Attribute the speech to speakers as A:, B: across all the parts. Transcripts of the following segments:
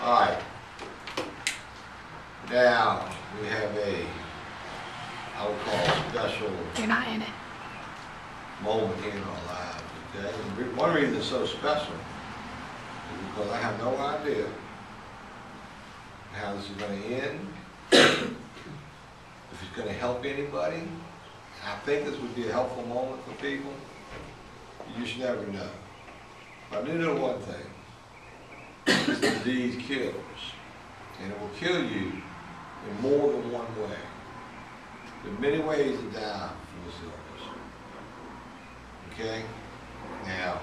A: All right. Now we have a, I would call a special
B: You're not in it.
A: moment here in our lives, okay? And one reason it's so special is because I have no idea how this is going to end, if it's going to help anybody. I think this would be a helpful moment for people. You just never know. But I do know one thing. This disease kills. And it will kill you in more than one way. There are many ways to die from this illness. Okay? Now,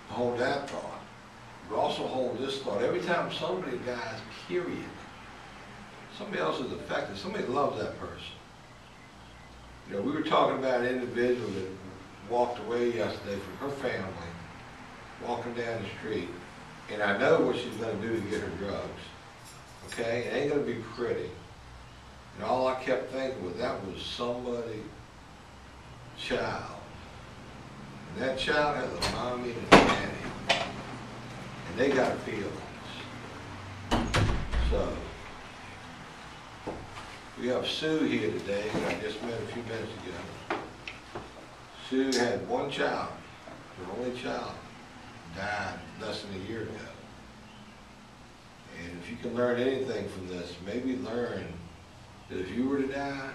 A: hold that thought. But also hold this thought. Every time somebody dies, period, somebody else is affected. Somebody loves that person. You know, we were talking about an individual that walked away yesterday from her family, walking down the street, and I know what she's going to do to get her drugs. Okay? It ain't going to be pretty. And all I kept thinking was that was somebody's child. And that child has a mommy and a daddy. And they got feelings. So, we have Sue here today, who I just met a few minutes ago. Sue had one child, her only child, died less than a year ago. And if you can learn anything from this, maybe learn that if you were to die,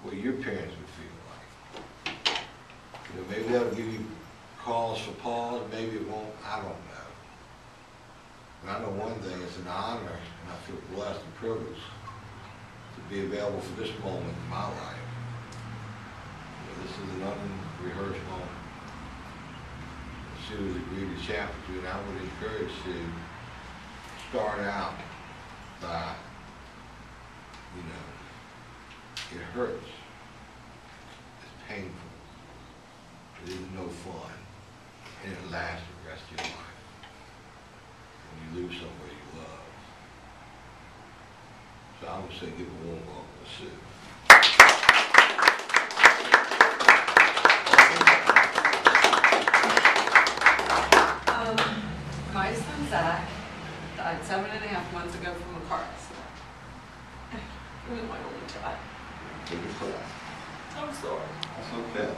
A: what your parents would feel like. You know, maybe that'll give you cause for pause, maybe it won't, I don't know. But I know one thing, it's an honor, and I feel blessed and privileged to be available for this moment in my life. You know, this is an unrehearsed moment. Sue has agreed to chaplain to, and I would encourage Sue to start out by, you know, it hurts, it's painful, it is no fun, and it lasts the rest of your life when you lose somebody you love. So I would say give a warm welcome to Sue.
C: My son Zach died 7.5 months ago from a car accident. He was my only child.
A: Take your class.
C: I'm sorry.
A: That's okay.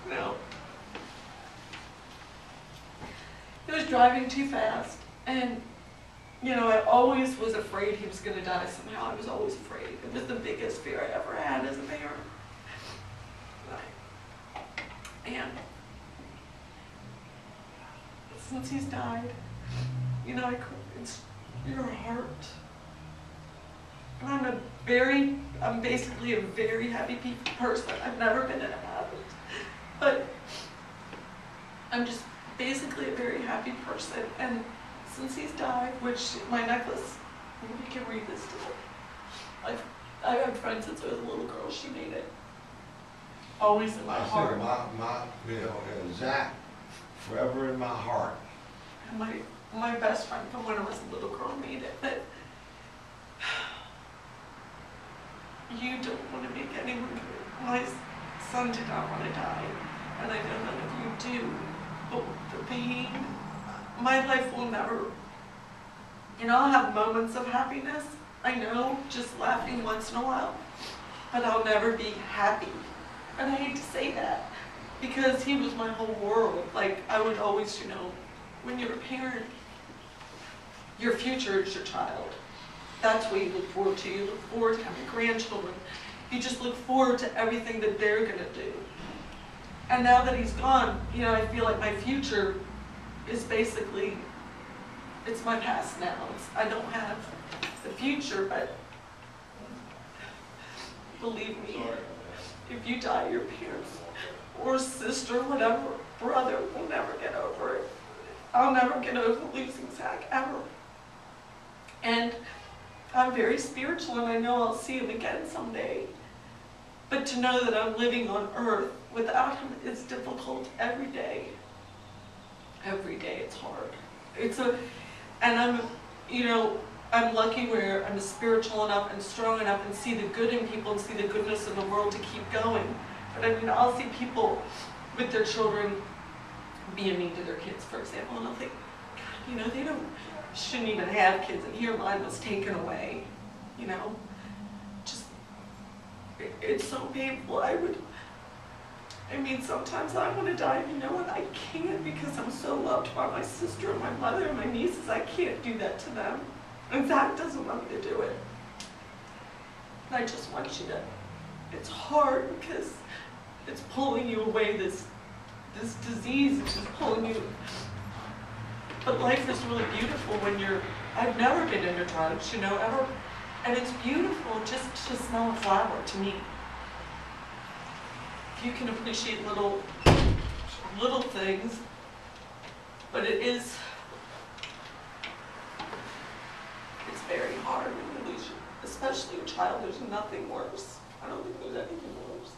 C: No. He was driving too fast, and you know, I always was afraid he was going to die somehow. I was always afraid. It was the biggest fear I ever had as a parent. And since he's died, you know, it's your heart. And I'm basically a very happy person. I've never been in a habit. But I'm just basically a very happy person. And since he's died, which my necklace, we can read this to them. I've had friends since I was a little girl. She made it. Always in my heart.
A: You know, Zach, forever in my heart.
C: And my best friend from when I was a little girl made it. But you don't want to make anyone hurt. My son did not want to die, and I know none of you do. But the pain, my life will never, you know, I'll have moments of happiness, I know, just laughing once in a while, but I'll never be happy. And I hate to say that, because he was my whole world. Like, I would always, you know, when you're a parent, your future is your child. That's what you look forward to. You look forward to having grandchildren. You just look forward to everything that they're going to do. And now that he's gone, you know, I feel like my future is basically, it's my past now. I don't have the future, but believe me, if you die, your parents or sister, whatever, brother will never get over it. I'll never get over losing Zach, ever. And I'm very spiritual, and I know I'll see him again someday. But to know that I'm living on earth without him is difficult every day. Every day it's hard. And I'm, you know, I'm lucky where I'm spiritual enough and strong enough and see the good in people and see the goodness in the world to keep going. But I mean, I'll see people with their children being mean to their kids, for example, and I'll think, God, you know, they shouldn't even have kids, and here mine was taken away, you know? Just, it's so painful. I mean, sometimes I want to die, and you know what? I can't because I'm so loved by my sister and my mother and my nieces. I can't do that to them. And Zach doesn't want me to do it. And I just want you to, it's hard because it's pulling you away, this disease is just pulling you. But life is really beautiful when I've never been into drugs, you know, ever. And it's beautiful just to smell a flower, to me. You can appreciate little things, but it's very hard when you lose, especially a child. There's nothing worse. I don't think there's anything worse.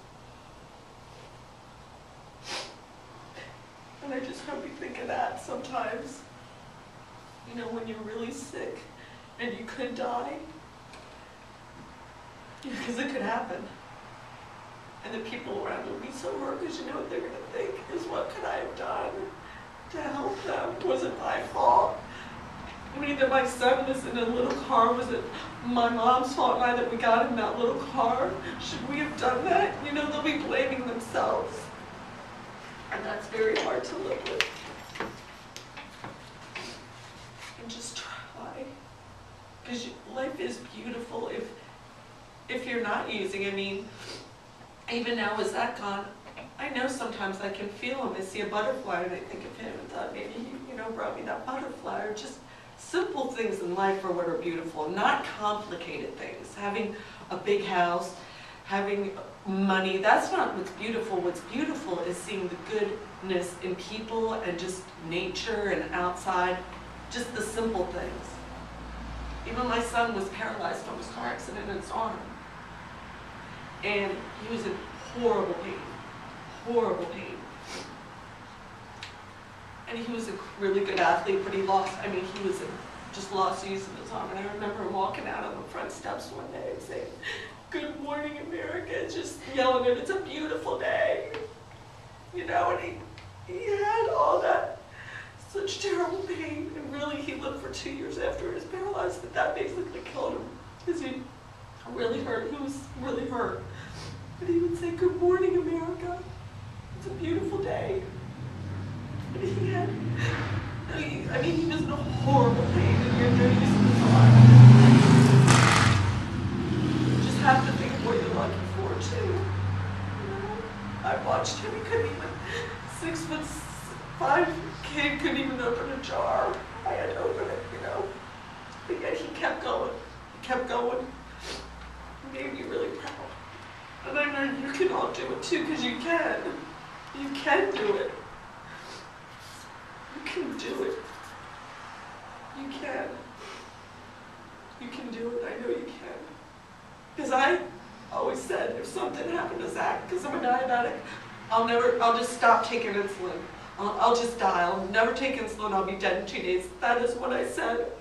C: And I just hope you think of that sometimes. You know, when you're really sick and you could die, because it could happen. And the people around will be so hurt because you know what they're going to think is, what could I have done to help them? Was it my fault? I mean, that my son was in a little car, was it my mom's fault and I that we got in that little car? Should we have done that? You know, they'll be blaming themselves. And that's very hard to live with. And just try. Because life is beautiful if you're not using, I mean, even now with Zach gone, I know sometimes I can feel him. I see a butterfly and I think of him and thought maybe he, you know, brought me that butterfly. Or just simple things in life are what are beautiful, not complicated things. Having a big house, having money, that's not what's beautiful. What's beautiful is seeing the goodness in people and just nature and outside, just the simple things. Even my son was paralyzed from his car accident in his arm. And he was in horrible pain. And he was a really good athlete, but he lost use of his arm. And I remember him walking out on the front steps one day and saying, "Good morning, America," just yelling it, "It's a beautiful day." You know, and he had all that, such terrible pain. And really, he lived for 2 years after he was paralyzed, but that basically killed him. Because he really hurt. He was really hurt. But he would say, "Good morning, America. It's a beautiful day." And he was in a horrible pain, and you're no use in his arm. You just have to think what you're lucky for, too. You know? I watched him. He couldn't even, 6'5" kid couldn't even open a jar. I had to open it, you know. But yet he kept going. He kept going. It made me really proud. And I know you can all do it too, because you can. You can do it. You can do it. You can. You can do it. I know you can. Because I always said, if something happened to Zach, because I'm a diabetic, I'll just stop taking insulin. I'll just die. I'll never take insulin. I'll be dead in 2 days. That is what I said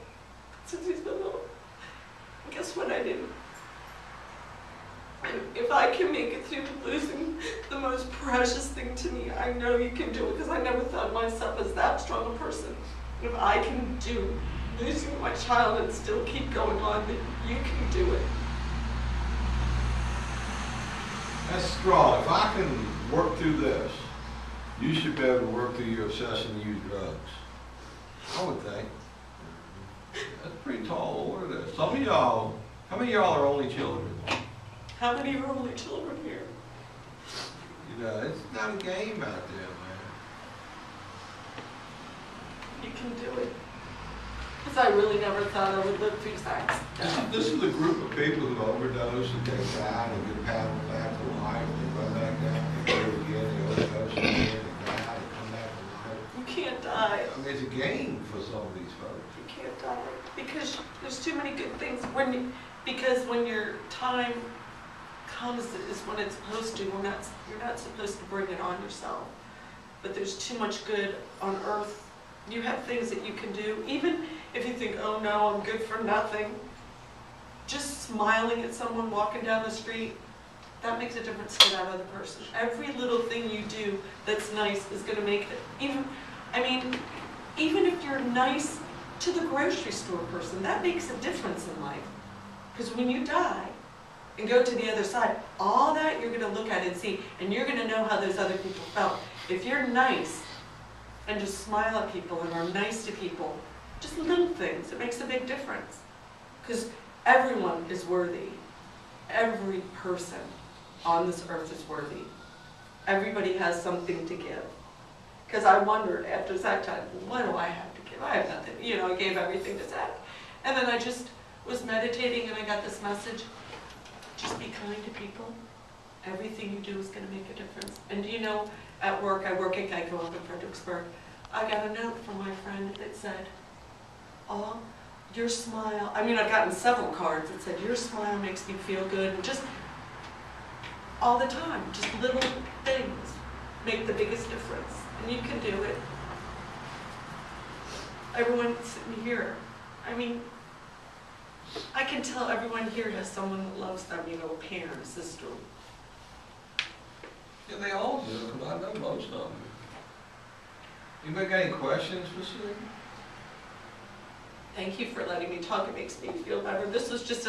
C: since he's been little. And guess what? I didn't. And if I can make it through losing the most precious thing to me, I know you can do it, because I never thought of myself as that strong a person. If I can do losing my child and still keep going on, then you can do it.
A: That's strong. If I can work through this, you should be able to work through your obsession to use drugs. I would think. That's a pretty tall order there. Some of y'all, how many of y'all are only children?
C: How many are only children here?
A: You know, it's not a game out there, man.
C: You can do it. Because I really never thought I would live through sex.
A: This is a group of people who overdose and they die and get paddled back to life. They run back down, they go again, they overdose again, they die, they come back to life.
C: You can't die.
A: I mean, it's a game for some of these folks.
C: You can't die. Because there's too many good things. Because when your time comes is when it's supposed to. You're not supposed to bring it on yourself. But there's too much good on earth. You have things that you can do. Even if you think, "Oh no, I'm good for nothing." Just smiling at someone walking down the street, that makes a difference to that other person. Every little thing you do that's nice is going to make it. Even I mean, even if you're nice to the grocery store person, that makes a difference in life. Because when you die and go to the other side, all that you're going to look at and see, and you're going to know how those other people felt. If you're nice and just smile at people and are nice to people, just little things, it makes a big difference. Because everyone is worthy. Every person on this earth is worthy. Everybody has something to give. Because I wondered after Zach died, what do I have to give? I have nothing. You know, I gave everything to Zach. And then I just was meditating and I got this message. Just be kind to people. Everything you do is going to make a difference. And you know, at work, I work at Geico up in Fredericksburg. I got a note from my friend that said, oh, your smile, I mean, I've gotten several cards that said, your smile makes me feel good. And just all the time, just little things make the biggest difference. And you can do it. Everyone sitting here, I mean, I can tell everyone here has someone that loves them, you know, a parent, a sister.
A: Yeah, they all do. I know most of them. Anybody got any questions for Sue?
C: Thank you for letting me talk. It makes me feel better. This was just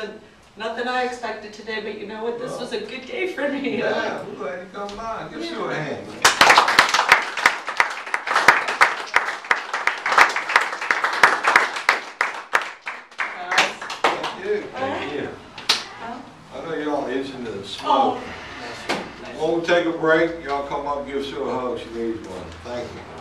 C: nothing I expected today, but you know what? This was a good day for me.
A: Yeah, we're glad you come by. Give Sue a hand. Thank you. I know y'all itching to smoke.
C: Oh.
A: We'll take a break. Y'all come up and give Sue a hug. She needs one. Thank you.